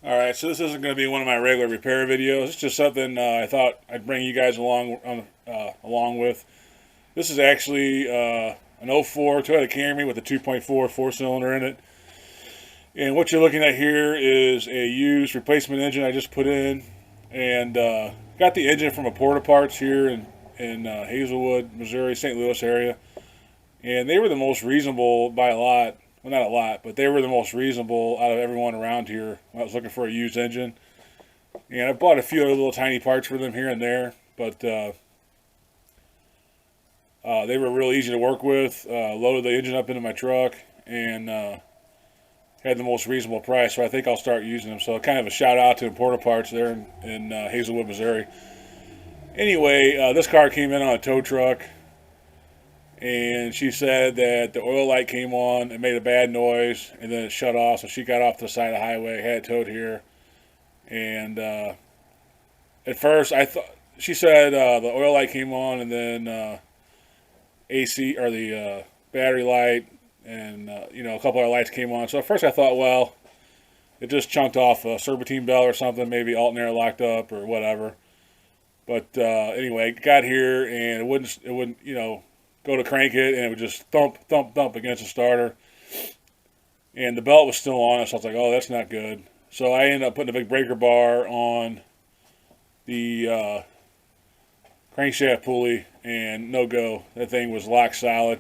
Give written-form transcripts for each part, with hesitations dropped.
Alright, so this isn't going to be one of my regular repair videos. It's just something I thought I'd bring you guys along with. This is actually an '04 Toyota Camry with a 2.4 four-cylinder in it. And what you're looking at here is a used replacement engine I just put in. And got the engine from Importapart here in Hazelwood, Missouri, St. Louis area. And they were the most reasonable by a lot. Well, not a lot, but they were the most reasonable out of everyone around here when I was looking for a used engine. And I bought a few other little tiny parts for them here and there, but they were real easy to work with. Loaded the engine up into my truck and had the most reasonable price, so I think I'll start using them. So kind of a shout out to Importaparts there in Hazelwood, Missouri. Anyway, this car came in on a tow truck. And she said that the oil light came on, it made a bad noise, and then it shut off. So she got off to the side of the highway, had it towed here. And at first, I thought she said the oil light came on, and then AC or the battery light, and a couple other lights came on. So at first, I thought, well, it just chunked off a serpentine belt or something, maybe alternator locked up or whatever. But anyway, got here and it wouldn't, go to crank it, and it would just thump, thump, thump against the starter. And the belt was still on it, so I was like, oh, that's not good. So I ended up putting a big breaker bar on the crankshaft pulley, and no go. That thing was lock solid.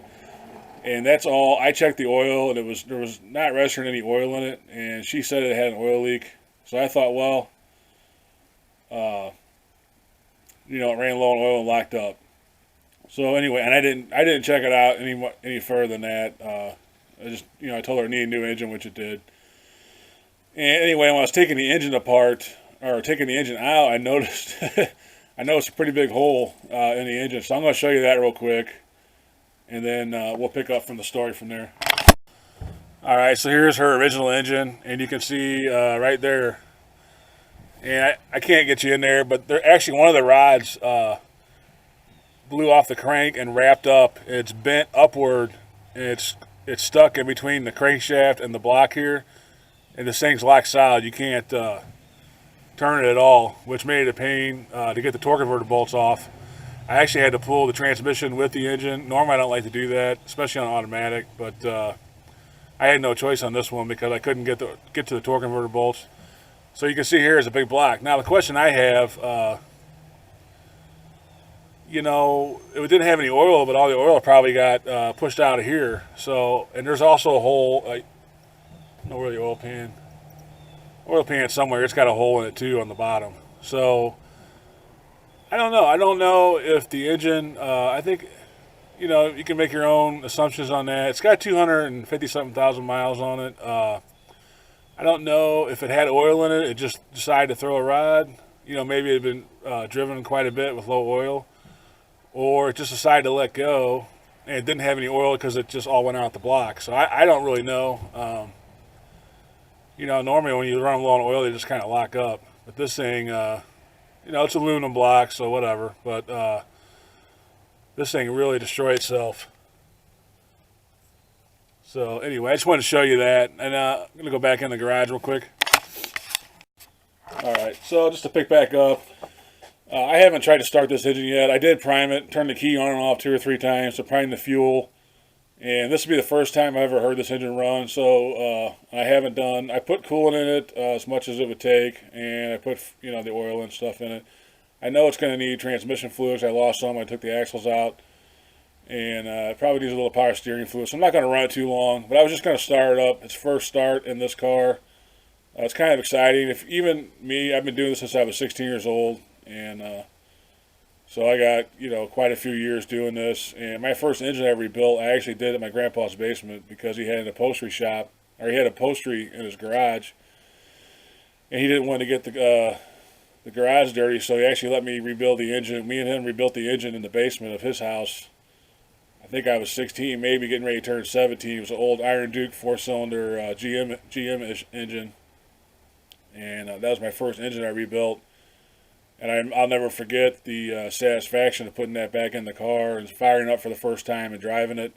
And that's all. I checked the oil, and there was not registering any oil in it, and she said it had an oil leak. So I thought, well, it ran low on oil and locked up. So anyway, and I didn't check it out any further than that. I told her it needed a new engine, which it did. And anyway, when I was taking the engine apart or taking the engine out, I noticed a pretty big hole in the engine. So I'm going to show you that real quick, and then we'll pick up from the story from there. All right, so here's her original engine, and you can see right there. And I can't get you in there, but they're actually one of the rods. Blew off the crank and wrapped up. It's bent upward, and it's stuck in between the crankshaft and the block here. And this thing's locked solid. You can't turn it at all, which made it a pain to get the torque converter bolts off. I actually had to pull the transmission with the engine. Normally I don't like to do that, especially on automatic, but I had no choice on this one because I couldn't get to the torque converter bolts. So you can see here is a big block. Now the question I have, it didn't have any oil, but all the oil probably got pushed out of here. So, and there's also a hole. I don't know where the oil pan somewhere. It's got a hole in it too on the bottom. So, I don't know. I don't know if the engine. I think, you can make your own assumptions on that. It's got 250-something thousand miles on it. I don't know if it had oil in it. It just decided to throw a rod. Maybe it had been driven quite a bit with low oil. Or it just decided to let go, and it didn't have any oil because it just all went out the block. So I don't really know. Normally when you run them low on oil, they just kind of lock up. But this thing, it's aluminum block, so whatever. But this thing really destroyed itself. So anyway, I just wanted to show you that. And I'm going to go back in the garage real quick. All right, so just to pick back up. I haven't tried to start this engine yet. I did prime it, turn the key on and off 2 or 3 times to prime the fuel. And this will be the first time I've ever heard this engine run. So I put coolant in it as much as it would take. And I put, the oil and stuff in it. I know it's going to need transmission fluids. I lost some. I took the axles out. And it probably needs a little power steering fluid. So I'm not going to run it too long. But I was just going to start it up. It's first start in this car. It's kind of exciting. If even me, I've been doing this since I was 16 years old. And so I got, quite a few years doing this. And my first engine I rebuilt, I actually did at my grandpa's basement because he had an upholstery shop, or he had upholstery in his garage. And he didn't want to get the garage dirty, so he actually let me rebuild the engine. Me and him rebuilt the engine in the basement of his house. I think I was 16, maybe getting ready to turn 17. It was an old Iron Duke 4-cylinder GM engine. And that was my first engine I rebuilt. And I'll never forget the satisfaction of putting that back in the car and firing up for the first time and driving it.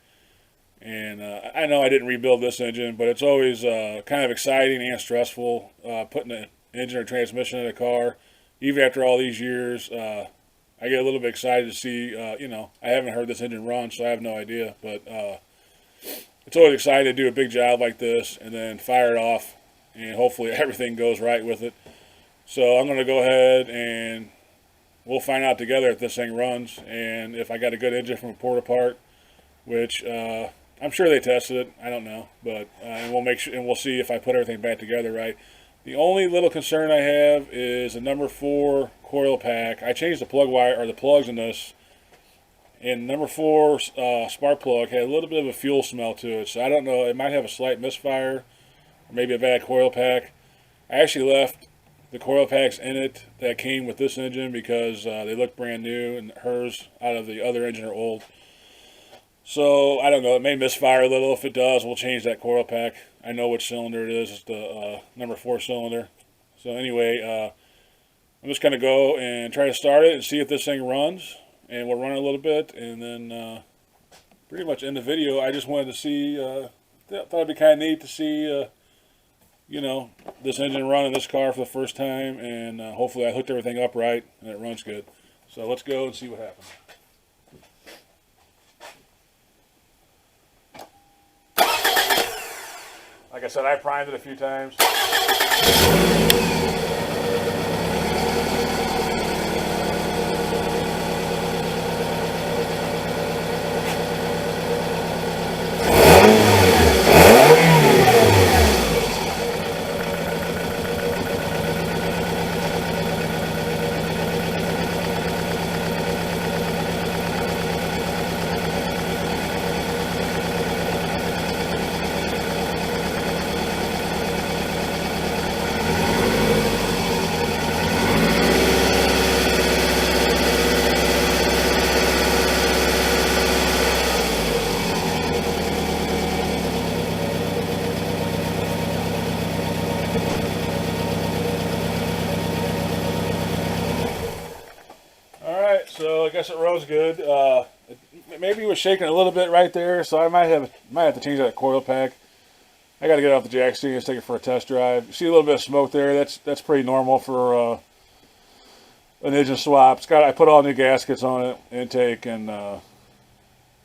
And I know I didn't rebuild this engine, but it's always kind of exciting and stressful putting engine or transmission in a car, even after all these years. I get a little bit excited to see, I haven't heard this engine run, so I have no idea. But it's always exciting to do a big job like this and then fire it off, and hopefully everything goes right with it. So I'm going to go ahead and we'll find out together if this thing runs and if I got a good engine from Importapart, which I'm sure they tested it. I don't know, but and we'll make sure and we'll see if I put everything back together right. The only little concern I have is the number 4 coil pack. I changed the plug wire or the plugs in this, and number 4 spark plug had a little bit of a fuel smell to it. So I don't know. It might have a slight misfire, or maybe a bad coil pack. I actually left the coil packs in it that came with this engine because they look brand new, and hers out of the other engine are old. So I don't know. It may misfire a little. If it does, we'll change that coil pack. I know which cylinder it is. It's the number 4 cylinder. So anyway, I'm just going to go and try to start it and see if this thing runs. And we'll run it a little bit and then pretty much end the video. I just wanted to see, thought it'd be kind of neat to see, this engine run in this car for the first time. And hopefully I hooked everything up right and it runs good. So let's go and see what happens. Like I said, I primed it a few times. So I guess it rose good. Maybe it was shaking a little bit right there, so I might have to change that coil pack. I got to get it off the jack stand and take it for a test drive. You see a little bit of smoke there. That's pretty normal for an engine swap. I put all new gaskets on it, intake and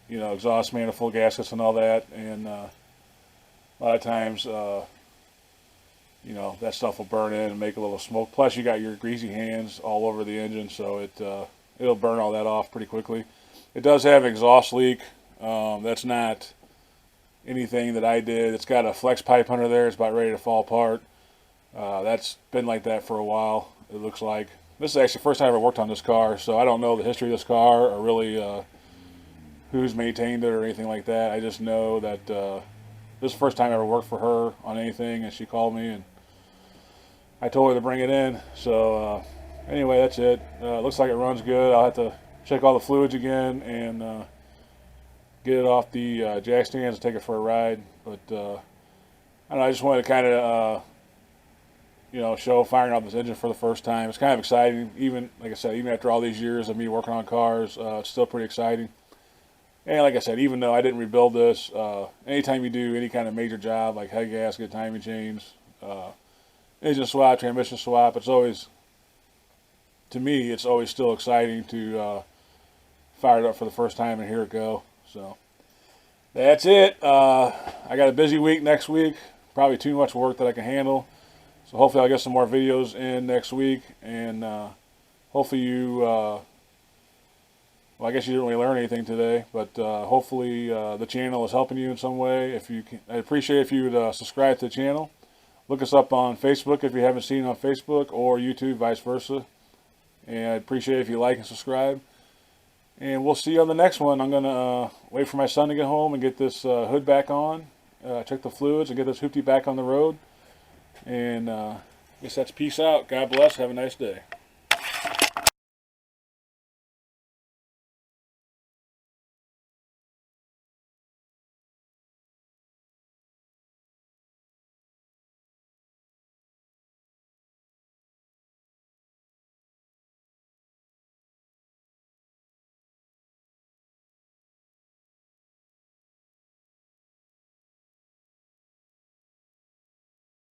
exhaust manifold gaskets and all that. And a lot of times, that stuff will burn in and make a little smoke. Plus, you got your greasy hands all over the engine, so it'll burn all that off pretty quickly. It does have an exhaust leak. That's not anything that I did. It's got a flex pipe under there. It's about ready to fall apart. That's been like that for a while, it looks like. This is actually the first time I ever worked on this car, so I don't know the history of this car or really who's maintained it or anything like that. I just know that this is the first time I ever worked for her on anything, and she called me and I told her to bring it in. So anyway, that's it. Looks like it runs good. I'll have to check all the fluids again and get it off the jack stands and take it for a ride. But I don't know, I just wanted to kind of show firing off this engine for the first time. It's kind of exciting. Even like I said, even after all these years of me working on cars, it's still pretty exciting. And like I said, even though I didn't rebuild this, anytime you do any kind of major job like head gasket, timing chains, engine swap, transmission swap, it's always, to me, it's always still exciting to fire it up for the first time and hear it go. So that's it. I got a busy week next week. Probably too much work that I can handle. So hopefully I'll get some more videos in next week, and hopefully you, well, I guess you didn't really learn anything today, but hopefully the channel is helping you in some way. If you can, I'd appreciate if you would subscribe to the channel. Look us up on Facebook if you haven't seen it on Facebook, or YouTube, vice versa. And I'd appreciate it if you like and subscribe. And we'll see you on the next one. I'm going to wait for my son to get home and get this hood back on, check the fluids, and get this hoopty back on the road. And I guess that's peace out. God bless. Have a nice day.